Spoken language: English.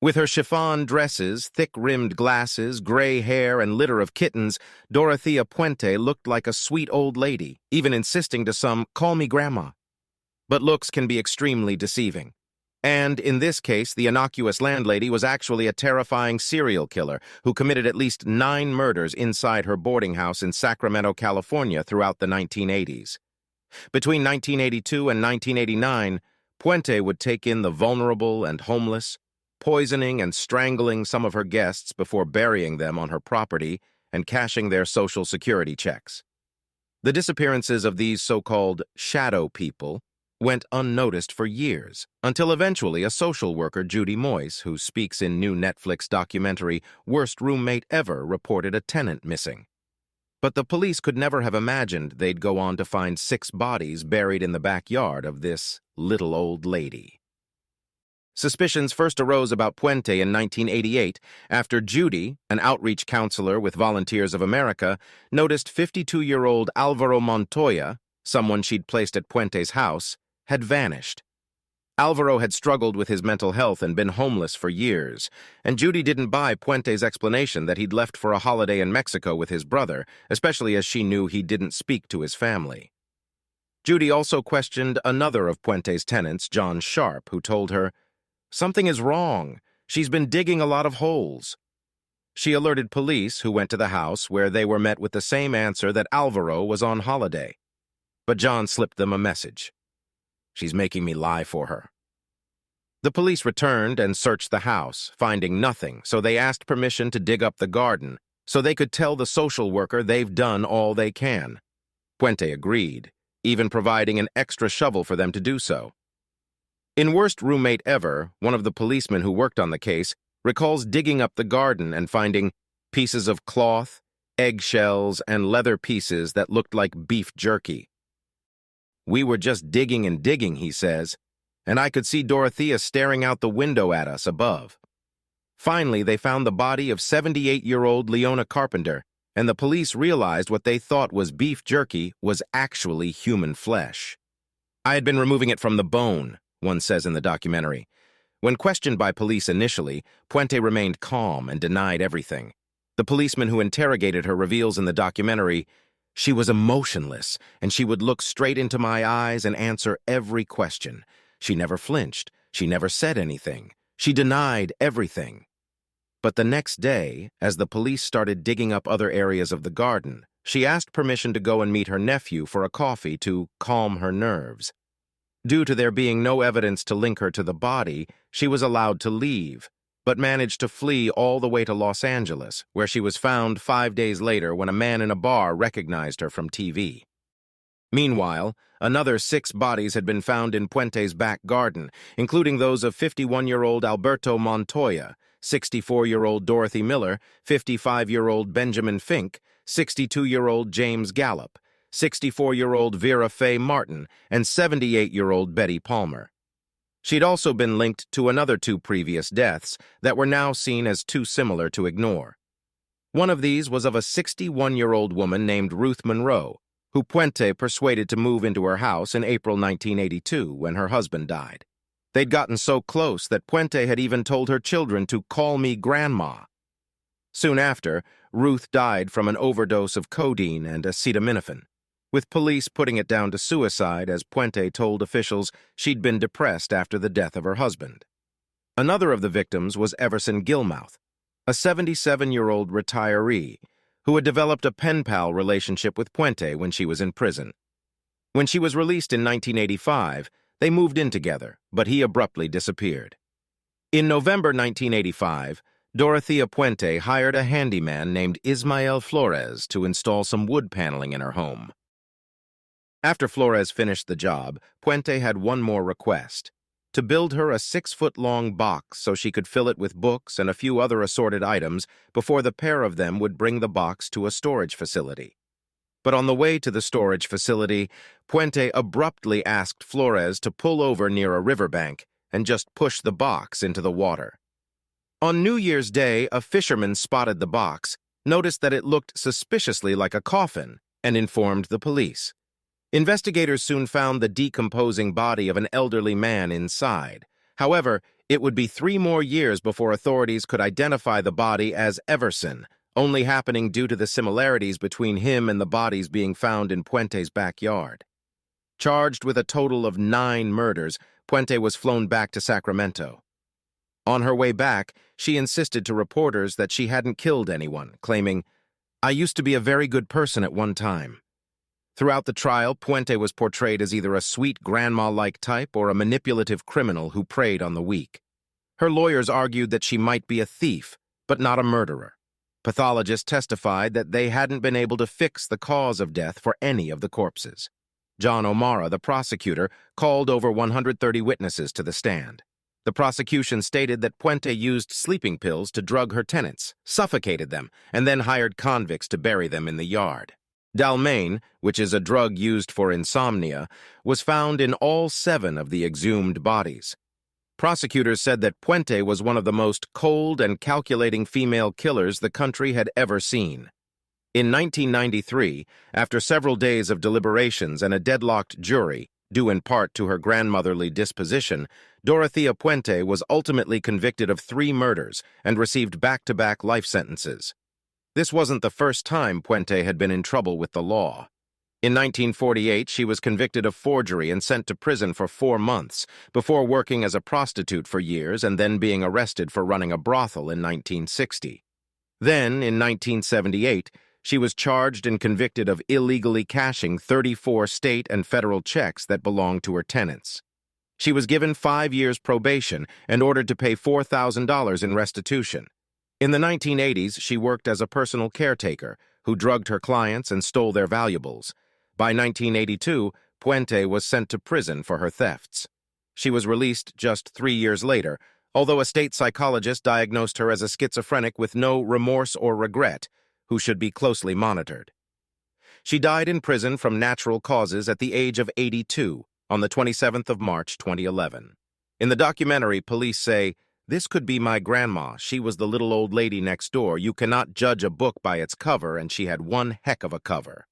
With her chiffon dresses, thick-rimmed glasses, gray hair, and litter of kittens, Dorothea Puente looked like a sweet old lady, even insisting to some, "Call me Grandma." But looks can be extremely deceiving. And, in this case, the innocuous landlady was actually a terrifying serial killer who committed at least 9 murders inside her boarding house in Sacramento, California throughout the 1980s. Between 1982 and 1989, Puente would take in the vulnerable and homeless, poisoning and strangling some of her guests before burying them on her property and cashing their Social Security checks. The disappearances of these so-called shadow people went unnoticed for years, until eventually a social worker, Judy Moyes, who speaks in new Netflix documentary Worst Roommate Ever, reported a tenant missing. But the police could never have imagined they'd go on to find 6 bodies buried in the backyard of this little old lady. Suspicions first arose about Puente in 1988 after Judy, an outreach counselor with Volunteers of America, noticed 52-year-old Alvaro Montoya, someone she'd placed at Puente's house, had vanished. Alvaro had struggled with his mental health and been homeless for years, and Judy didn't buy Puente's explanation that he'd left for a holiday in Mexico with his brother, especially as she knew he didn't speak to his family. Judy also questioned another of Puente's tenants, John Sharp, who told her, "Something is wrong. She's been digging a lot of holes." She alerted police, who went to the house, where they were met with the same answer that Alvaro was on holiday. But John slipped them a message. "She's making me lie for her." The police returned and searched the house, finding nothing, so they asked permission to dig up the garden, so they could tell the social worker they've done all they can. Puente agreed, even providing an extra shovel for them to do so. In Worst Roommate Ever, one of the policemen who worked on the case recalls digging up the garden and finding pieces of cloth, eggshells, and leather pieces that looked like beef jerky. "We were just digging and digging," he says, "and I could see Dorothea staring out the window at us above." Finally, they found the body of 78-year-old Leona Carpenter, and the police realized what they thought was beef jerky was actually human flesh. "I had been removing it from the bone," one says in the documentary. When questioned by police initially, Puente remained calm and denied everything. The policeman who interrogated her reveals in the documentary, "She was emotionless, and she would look straight into my eyes and answer every question. She never flinched. She never said anything. She denied everything." But the next day, as the police started digging up other areas of the garden, she asked permission to go and meet her nephew for a coffee to calm her nerves. Due to there being no evidence to link her to the body, she was allowed to leave, but managed to flee all the way to Los Angeles, where she was found 5 days later when a man in a bar recognized her from TV. Meanwhile, another 6 bodies had been found in Puente's back garden, including those of 51-year-old Alberto Montoya, 64-year-old Dorothy Miller, 55-year-old Benjamin Fink, 62-year-old James Gallup, 64-year-old Vera Faye Martin, and 78-year-old Betty Palmer. She'd also been linked to another 2 previous deaths that were now seen as too similar to ignore. One of these was of a 61-year-old woman named Ruth Monroe, who Puente persuaded to move into her house in April 1982 when her husband died. They'd gotten so close that Puente had even told her children to call me Grandma. Soon after, Ruth died from an overdose of codeine and acetaminophen, with police putting it down to suicide as Puente told officials she'd been depressed after the death of her husband. Another of the victims was Everson Gilmouth, a 77-year-old retiree who had developed a pen-pal relationship with Puente when she was in prison. When she was released in 1985, they moved in together, but he abruptly disappeared. In November 1985, Dorothea Puente hired a handyman named Ismael Flores to install some wood paneling in her home. After Flores finished the job, Puente had one more request: to build her a 6-foot-long box so she could fill it with books and a few other assorted items before the pair of them would bring the box to a storage facility. But on the way to the storage facility, Puente abruptly asked Flores to pull over near a riverbank and just push the box into the water. On New Year's Day, a fisherman spotted the box, noticed that it looked suspiciously like a coffin, and informed the police. Investigators soon found the decomposing body of an elderly man inside. However, It would be 3 more years before authorities could identify the body as Everson, only happening due to the similarities between him and the bodies being found in Puente's backyard. Charged with a total of 9 murders, Puente was flown back to Sacramento. On her way back, she insisted to reporters that she hadn't killed anyone, claiming, "I used to be a very good person at one time." Throughout the trial, Puente was portrayed as either a sweet grandma-like type or a manipulative criminal who preyed on the weak. Her lawyers argued that she might be a thief, but not a murderer. Pathologists testified that they hadn't been able to fix the cause of death for any of the corpses. John O'Mara, the prosecutor, called over 130 witnesses to the stand. The prosecution stated that Puente used sleeping pills to drug her tenants, suffocated them, and then hired convicts to bury them in the yard. Dalmane, which is a drug used for insomnia, was found in all 7 of the exhumed bodies. Prosecutors said that Puente was one of the most cold and calculating female killers the country had ever seen. In 1993, after several days of deliberations and a deadlocked jury, due in part to her grandmotherly disposition, Dorothea Puente was ultimately convicted of 3 murders and received back-to-back life sentences. This wasn't the first time Puente had been in trouble with the law. In 1948, she was convicted of forgery and sent to prison for 4 months, before working as a prostitute for years and then being arrested for running a brothel in 1960. Then, in 1978, she was charged and convicted of illegally cashing 34 state and federal checks that belonged to her tenants. She was given 5 years probation and ordered to pay $4,000 in restitution. In the 1980s, she worked as a personal caretaker who drugged her clients and stole their valuables. By 1982, Puente was sent to prison for her thefts. She was released just 3 years later, although a state psychologist diagnosed her as a schizophrenic with no remorse or regret, who should be closely monitored. She died in prison from natural causes at the age of 82 on the 27th of March, 2011. In the documentary, police say, "This could be my grandma. She was the little old lady next door. You cannot judge a book by its cover, and she had one heck of a cover."